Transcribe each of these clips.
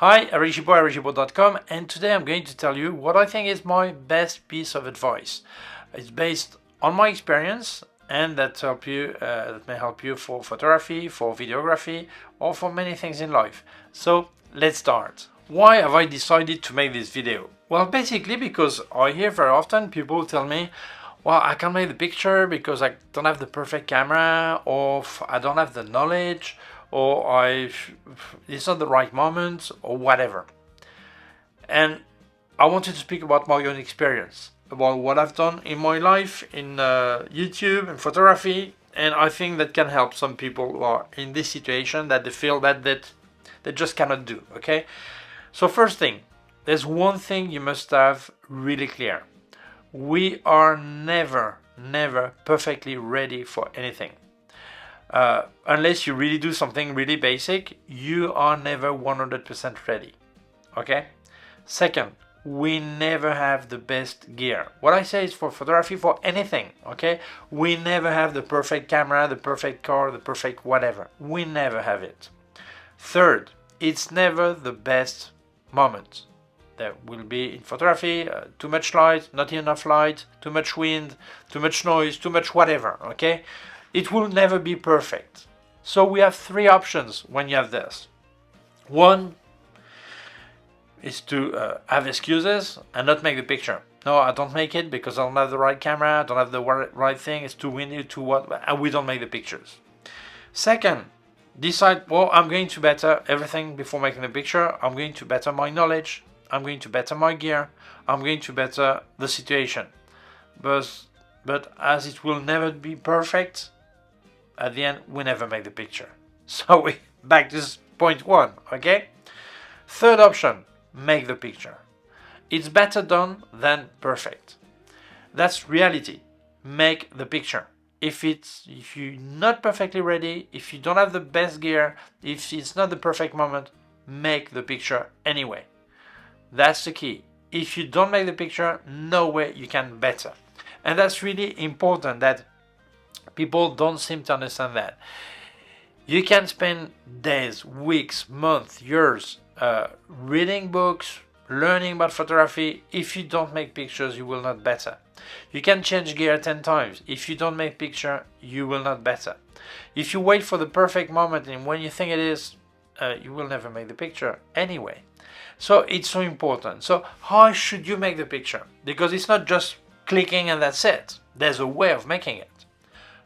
Hi, Gibaud, and today I'm going to tell you what I think is my best piece of advice. It's based on my experience, and that may help you for photography, for videography, or for many things in life. So let's start. Why have I decided to make this video? Well, basically because I hear very often people tell me, well, I can't make the picture because I don't have the perfect camera, or I don't have the knowledge, or it's not the right moment, or whatever. And I wanted to speak about my own experience, about what I've done in my life, in YouTube and photography, and I think that can help some people who are in this situation that they feel that they just cannot do, okay? So first thing, there's one thing you must have really clear. We are never perfectly ready for anything. Unless you really do something really basic, you are never 100% ready, okay? Second, we never have the best gear. What I say is for photography, for anything, okay? We never have the perfect camera, the perfect car, the perfect whatever. We never have it. Third, it's never the best moment. There will be in photography too much light, not enough light, too much wind, too much noise, too much whatever, okay? It will never be perfect. So we have three options when you have this. One is to have excuses and not make the picture. No, I don't make it because I don't have the right camera, I don't have the right thing, it's too windy, too what, and we don't make the pictures. Second, decide, well, I'm going to better everything before making the picture. I'm going to better my knowledge, I'm going to better my gear, I'm going to better the situation. But as it will never be perfect, at the end, we never make the picture. So we back to point one, okay? Third option, make the picture. It's better done than perfect. That's reality. Make the picture. If you're not perfectly ready, if you don't have the best gear, if it's not the perfect moment, make the picture anyway. That's the key. If you don't make the picture, no way you can better. And that's really important that people don't seem to understand that. You can spend days, weeks, months, years reading books, learning about photography. If you don't make pictures, you will not better. You can change gear 10 times. If you don't make picture, you will not better. If you wait for the perfect moment and when you think it is, you will never make the picture anyway. So it's so important. So how should you make the picture? Because it's not just clicking and that's it. There's a way of making it.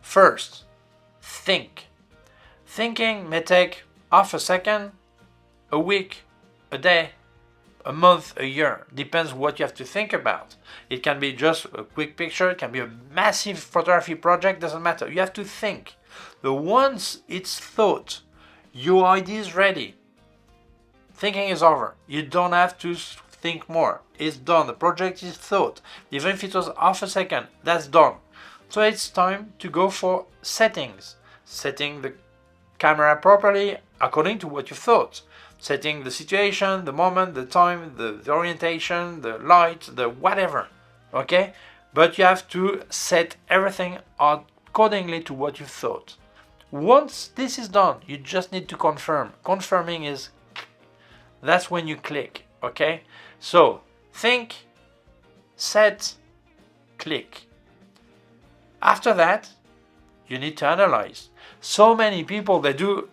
First, think. Thinking may take half a second, a week, a day, a month, a year. Depends what you have to think about. It can be just a quick picture, it can be a massive photography project, doesn't matter. You have to think. But once it's thought, your idea is ready, thinking is over. You don't have to think more. It's done. The project is thought. Even if it was half a second, that's done. So it's time to go for settings. Setting the camera properly according to what you thought. Setting the situation, the moment, the time, the orientation, the light, the whatever. Okay? But you have to set everything accordingly to what you thought. Once this is done, you just need to confirm. Confirming is, that's when you click. Okay? So, think, set, click. After that, you need to analyze. So many people, they do,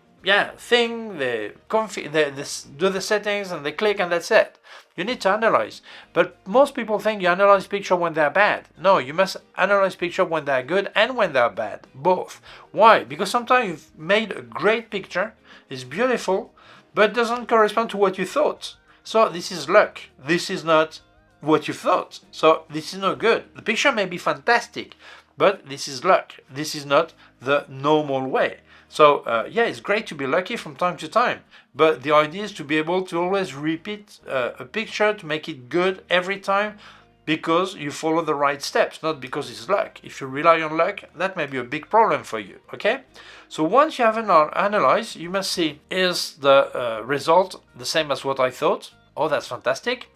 think, they do the settings and they click and that's it. You need to analyze. But most people think you analyze picture when they're bad. No, you must analyze picture when they're good and when they're bad. Both. Why? Because sometimes you've made a great picture, it's beautiful, but doesn't correspond to what you thought. So this is luck. This is not what you thought. So this is not good. The picture may be fantastic, but this is luck. This is not the normal way. So it's great to be lucky from time to time, but the idea is to be able to always repeat a picture to make it good every time because you follow the right steps, not because it's luck. If you rely on luck, that may be a big problem for you, okay? So once you have analyzed, you must see, is the result the same as what I thought? Oh, that's fantastic.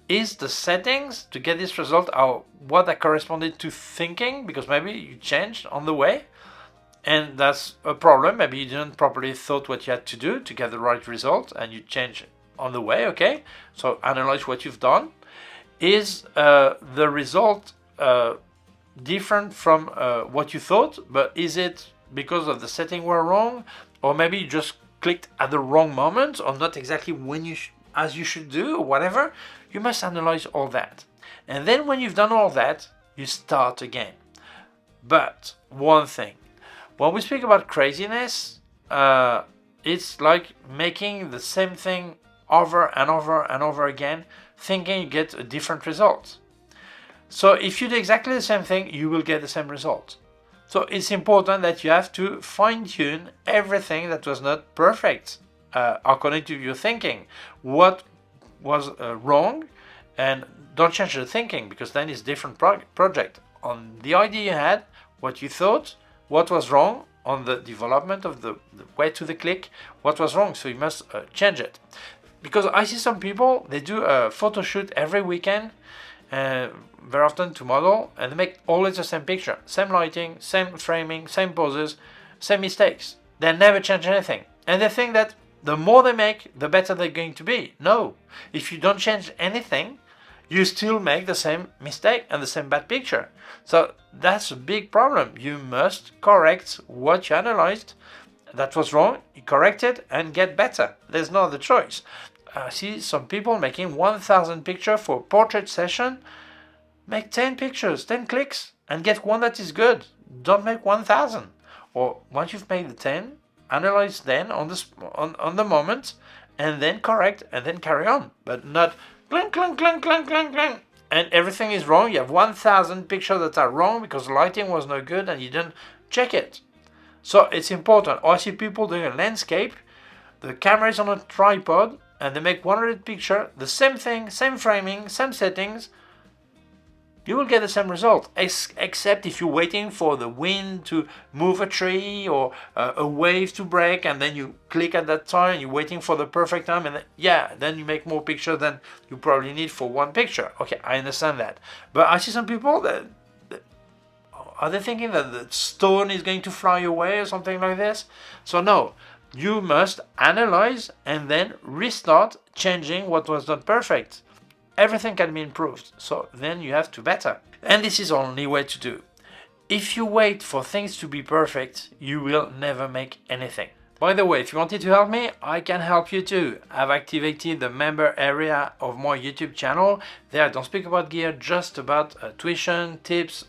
Is the settings to get this result what that corresponded to thinking? Because maybe you changed on the way. And that's a problem. Maybe you didn't properly thought what you had to do to get the right result and you change on the way, okay? So analyze what you've done. Is the result different from what you thought, but is it because of the setting were wrong, or maybe you just clicked at the wrong moment, or not exactly when you as you should do, or whatever? You must analyze all that. And then when you've done all that, you start again. But one thing, when we speak about craziness, it's like making the same thing over and over and over again, thinking you get a different result. So if you do exactly the same thing, you will get the same result. So it's important that you have to fine-tune everything that was not perfect according to your thinking. What was wrong, and don't change the thinking, because then it's different project. On the idea you had, what you thought, what was wrong on the development of the way to the click, what was wrong, so you must change it. Because I see some people, they do a photo shoot every weekend, very often to model, and they make always the same picture, same lighting, same framing, same poses, same mistakes. They never change anything, and they think that the more they make, the better they're going to be. No, if you don't change anything, you still make the same mistake and the same bad picture. So that's a big problem. You must correct what you analyzed that was wrong, you correct it and get better. There's no other choice. I see some people making 1,000 pictures for a portrait session. Make 10 pictures, 10 clicks, and get one that is good. Don't make 1,000. Or once you've made the 10, analyze then on the moment, and then correct, and then carry on. But not clunk, clunk, clunk, clunk, clunk, clunk, and everything is wrong. You have 1,000 pictures that are wrong because lighting was no good and you didn't check it. So it's important. Or I see people doing a landscape, the camera is on a tripod, and they make 100 pictures, the same thing, same framing, same settings. You will get the same result, except if you're waiting for the wind to move a tree or a wave to break, and then you click at that time, you're waiting for the perfect time, and then you make more pictures than you probably need for one picture. Okay, I understand that. But I see some people that are they thinking that the stone is going to fly away or something like this? So no, you must analyze and then restart, changing what was not perfect. Everything can be improved, so then you have to better. And this is the only way to do. If you wait for things to be perfect, you will never make anything. By the way, if you wanted to help me, I can help you too. I've activated the member area of my YouTube channel. There I don't speak about gear, just about tuition, tips,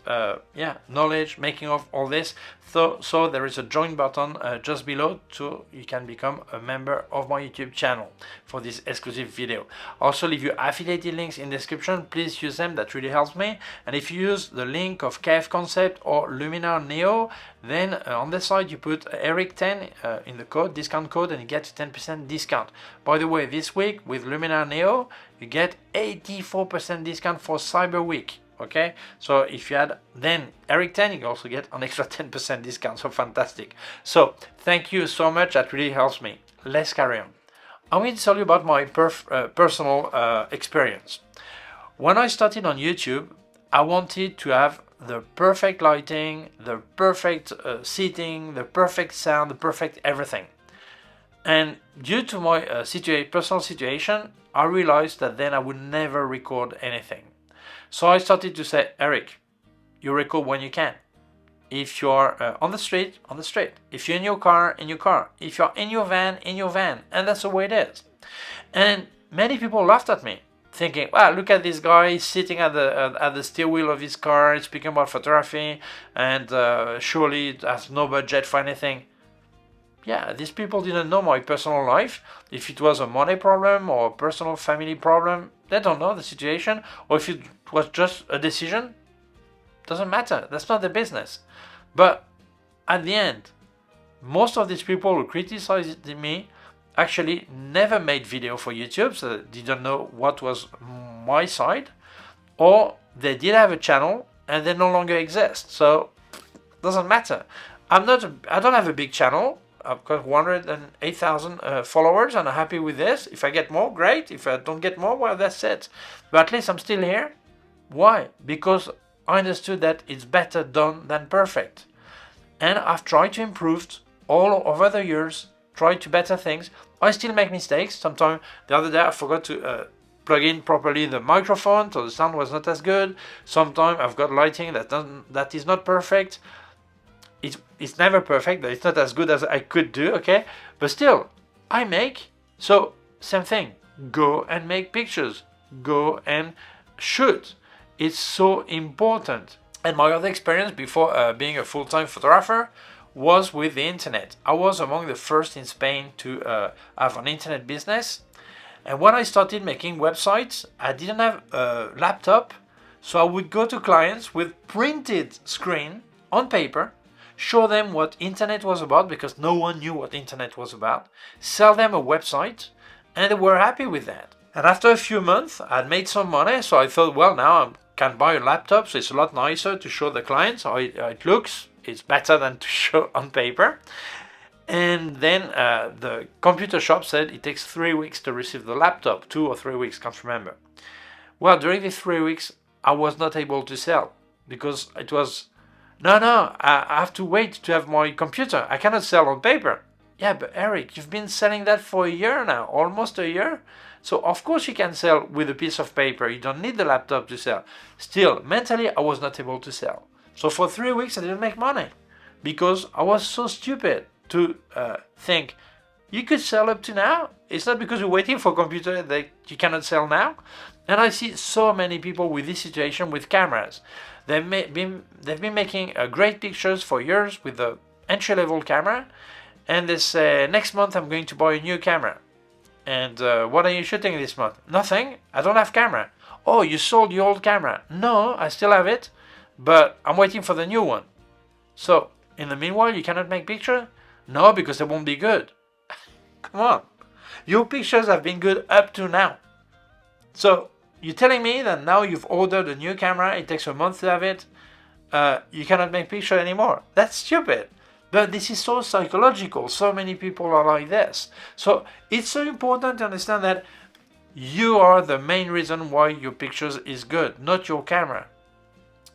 knowledge, making of all this. So there is a join button just below, so you can become a member of my YouTube channel for this exclusive video. Also leave your affiliated links in the description. Please use them, that really helps me. And if you use the link of K&F Concept or Luminar Neo, then on the side you put Eric10 in the code, discount code, and you get 10% discount. By the way, this week with Luminar Neo, you get 84% discount for Cyber Week. Okay, so if you add then Eric10, you can also get an extra 10% discount. So fantastic. So thank you so much. That really helps me. Let's carry on. I'm going to tell you about my personal experience. When I started on YouTube, I wanted to have the perfect lighting, the perfect seating, the perfect sound, the perfect everything. And due to my personal situation, I realized that then I would never record anything. So I started to say, Eric, you record when you can. If you're on the street, on the street. If you're in your car, in your car. If you're in your van, in your van. And that's the way it is. And many people laughed at me, thinking, wow, look at this guy sitting at the steering wheel of his car, speaking about photography, and surely it has no budget for anything. Yeah, these people didn't know my personal life. If it was a money problem or a personal family problem, they don't know the situation. Or if it was just a decision, doesn't matter. That's not their business. But at the end, most of these people who criticized me actually never made video for YouTube, so they didn't know what was my side, or they did have a channel and they no longer exist. So it doesn't matter. I don't have a big channel. I've got 108,000 followers and I'm happy with this. If I get more, great. If I don't get more, well, that's it. But at least I'm still here. Why? Because I understood that it's better done than perfect. And I've tried to improve all over the years, try to better things. I still make mistakes. Sometimes the other day I forgot to plug in properly the microphone, so the sound was not as good. Sometimes I've got lighting that is not perfect. It's never perfect, but it's not as good as I could do, okay? But still, I make. So same thing. Go and make pictures. Go and shoot. It's so important. And my other experience before being a full-time photographer was with the internet. I was among the first in Spain to have an internet business. And when I started making websites, I didn't have a laptop. So I would go to clients with printed screen on paper, show them what internet was about because no one knew what internet was about, sell them a website, and they were happy with that. And after a few months, I'd made some money, so I thought, well, now I can buy a laptop, so it's a lot nicer to show the clients how it looks. It's better than to show on paper. And then the computer shop said it takes 3 weeks to receive the laptop, 2 or 3 weeks, can't remember. Well, during these 3 weeks, I was not able to sell because it was, no, I have to wait to have my computer. I cannot sell on paper. Yeah, but Eric, you've been selling that for a year now, almost a year. So of course you can sell with a piece of paper. You don't need the laptop to sell. Still, mentally, I was not able to sell. So for 3 weeks, I didn't make money because I was so stupid to think you could sell up to now. It's not because you're waiting for a computer that you cannot sell now. And I see so many people with this situation with cameras. They've been making great pictures for years with the entry-level camera, and they say, next month I'm going to buy a new camera. And what are you shooting this month? Nothing, I don't have camera. Oh, you sold your old camera? No, I still have it, but I'm waiting for the new one. So, in the meanwhile, you cannot make pictures? No, because they won't be good. Come on. Your pictures have been good up to now. So, you're telling me that now you've ordered a new camera, it takes a month to have it, you cannot make pictures anymore. That's stupid. But this is so psychological. So many people are like this. So it's so important to understand that you are the main reason why your pictures is good, not your camera.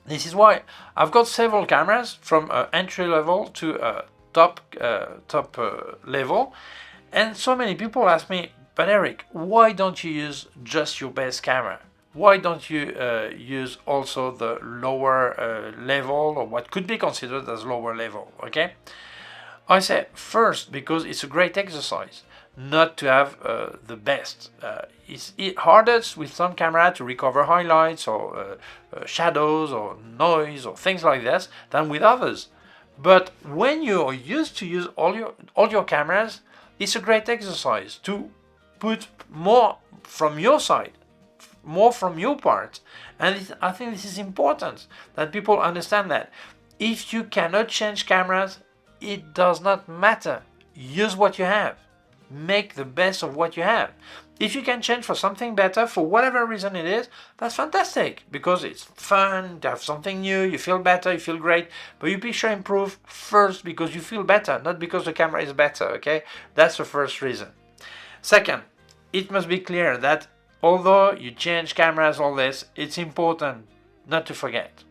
This is why I've got several cameras from entry level to top level. And so many people ask me, but Eric, why don't you use just your best camera? Why don't you use also the lower level, or what could be considered as lower level, okay? I say first because it's a great exercise not to have the best. It's hardest with some camera to recover highlights or shadows or noise or things like this than with others. But when you're used to use all your cameras, it's a great exercise to put more from your side, more from your part. And I think this is important that people understand that. If you cannot change cameras, it does not matter. Use what you have. Make the best of what you have. If you can change for something better, for whatever reason it is, that's fantastic because it's fun to have something new, you feel better, you feel great, but your picture improve first because you feel better, not because the camera is better, okay? That's the first reason. Second, it must be clear that although you change cameras, all this, it's important not to forget.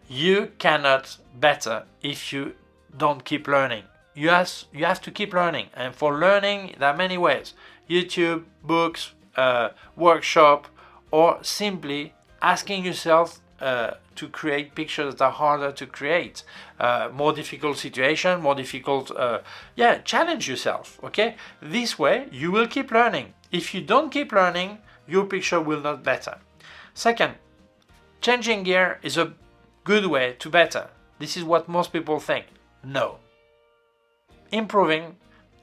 You cannot better if you don't keep learning. You have to keep learning, and for learning there are many ways. YouTube, books, workshop, or simply asking yourself to create pictures that are harder to create. More difficult situation, more difficult, challenge yourself, okay? This way you will keep learning. If you don't keep learning, your picture will not better. Second, changing gear is a good way to better. This is what most people think. No. Improving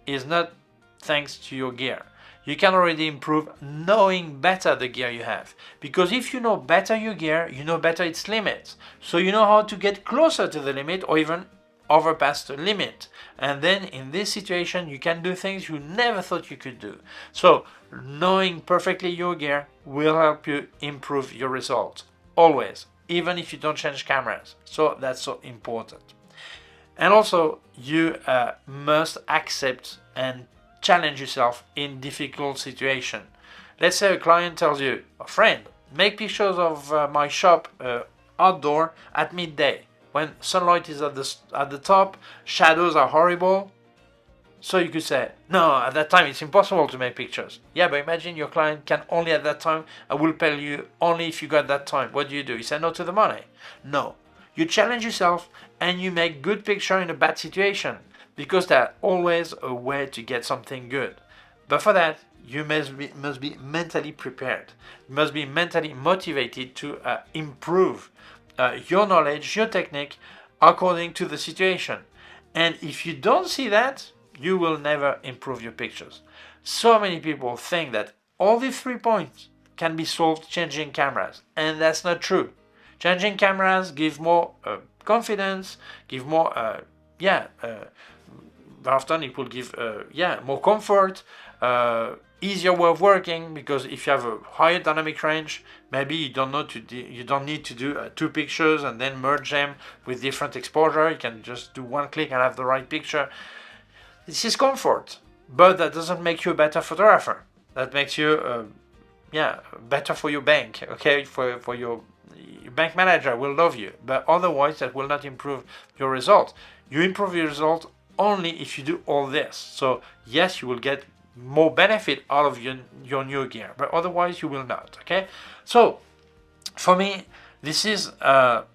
is not thanks to your gear. You can already improve knowing better the gear you have. Because if you know better your gear, you know better its limits. So you know how to get closer to the limit or even overpass the limit. And then in this situation, you can do things you never thought you could do. So knowing perfectly your gear will help you improve your results. Always. Even if you don't change cameras. So that's so important. And also, you must accept and challenge yourself in difficult situations. Let's say a client tells you, a friend, make pictures of my shop outdoor at midday when sunlight is at the top, shadows are horrible. So you could say, no, at that time it's impossible to make pictures. Yeah, but imagine your client can only at that time, I will pay you only if you got that time. What do? You say no to the money. No, you challenge yourself and you make good picture in a bad situation, because there's always a way to get something good. But for that, you must be mentally prepared. You must be mentally motivated to improve your knowledge, your technique, according to the situation. And if you don't see that, you will never improve your pictures. So many people think that all these 3 points can be solved changing cameras, and that's not true. Changing cameras give more confidence, give more, often it will give, more comfort, easier way of working, because if you have a higher dynamic range, maybe you don't need to do 2 pictures and then merge them with different exposure. You can just do 1 click and have the right picture. This is comfort, but that doesn't make you a better photographer. That makes you, better for your bank. Okay, for your bank manager will love you, but otherwise that will not improve your result. You improve your result only if you do all this. So yes, you will get more benefit out of your new gear, but otherwise you will not. Okay, so for me, this is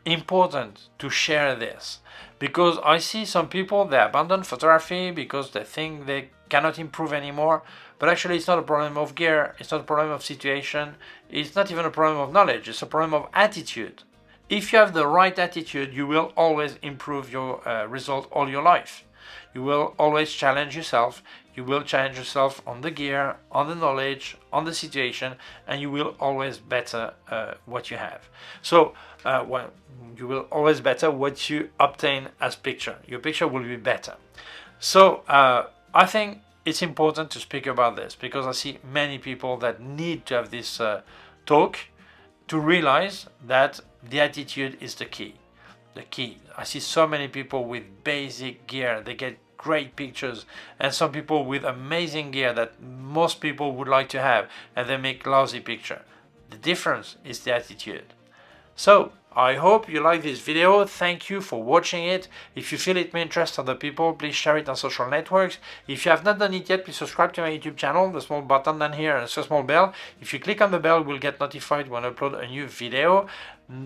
important to share this, because I see some people, they abandon photography because they think they cannot improve anymore. But actually, it's not a problem of gear, it's not a problem of situation, it's not even a problem of knowledge, it's a problem of attitude. If you have the right attitude, you will always improve your result all your life. You will always challenge yourself. You will challenge yourself on the gear, on the knowledge, on the situation, and you will always better what you have. So, you will always better what you obtain as picture. Your picture will be better. So, I think it's important to speak about this, because I see many people that need to have this talk to realize that the attitude is the key. The key. I see so many people with basic gear, they get great pictures, and some people with amazing gear that most people would like to have, and they make lousy picture. The difference is the attitude. So I hope you like this video. Thank you for watching it. If you feel it may interest other people, please share it on social networks. If you have not done it yet, please subscribe to my YouTube channel, the small button down here and a small bell. If you click on the bell, you will get notified when I upload a new video.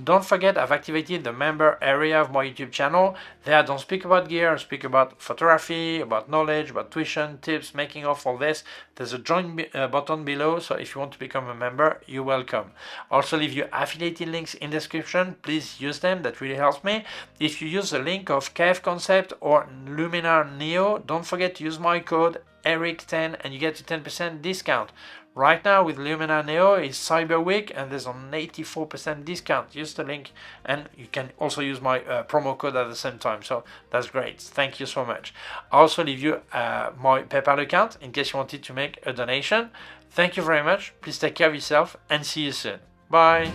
Don't forget, I've activated the member area of my YouTube channel. There I don't speak about gear, I speak about photography, about knowledge, about tuition, tips, making of all this. There's a join button below, so if you want to become a member, you're welcome. I'll also leave you affiliated links in the description. Please use them, that really helps me. If you use the link of K&F Concept or Luminar Neo, don't forget to use my code ERIC10 and you get a 10% discount. Right now with Luminar Neo is Cyber Week and there's an 84% discount. Use the link and you can also use my promo code at the same time. So that's great. Thank you so much. I'll also leave you my PayPal account in case you wanted to make a donation. Thank you very much. Please take care of yourself and see you soon. Bye.